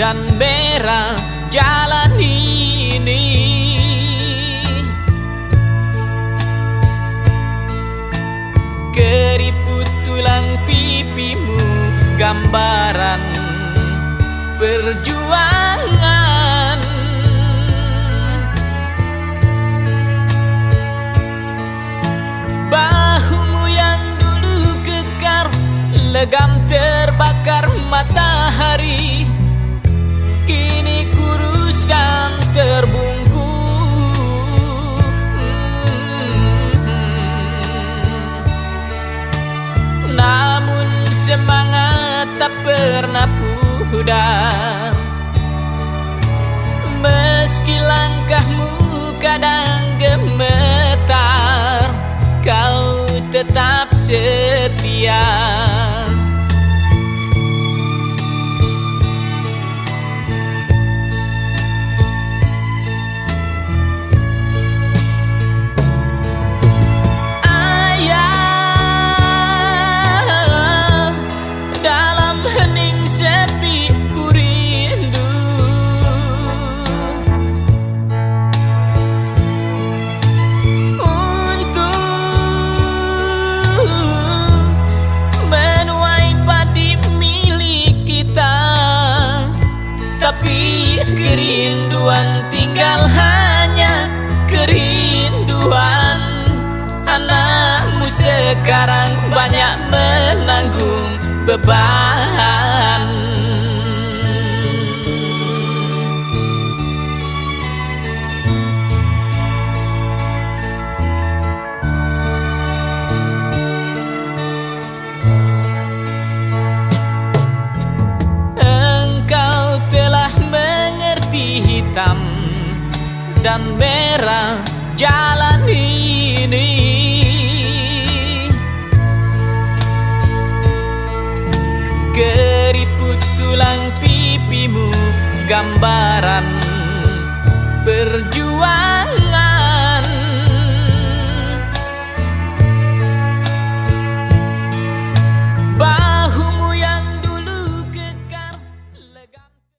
dan merah jalan ini. Keriput tulang pipimu gambaran perjuangan. Bahumu yang dulu kekar, legam terbakar matahari, kini kurus dan terbungkus. Namun semangat tak pernah pudar, meski langkahmu kadang gemetar, kau tetap setia. Ayah, dalam hening sepi ku rindu. Tapi kerinduan tinggal hanya kerinduan. Anakmu sekarang banyak menanggung beban. Hitam dan merah jalan ini. Keriput tulang pipimu gambaran perjuangan.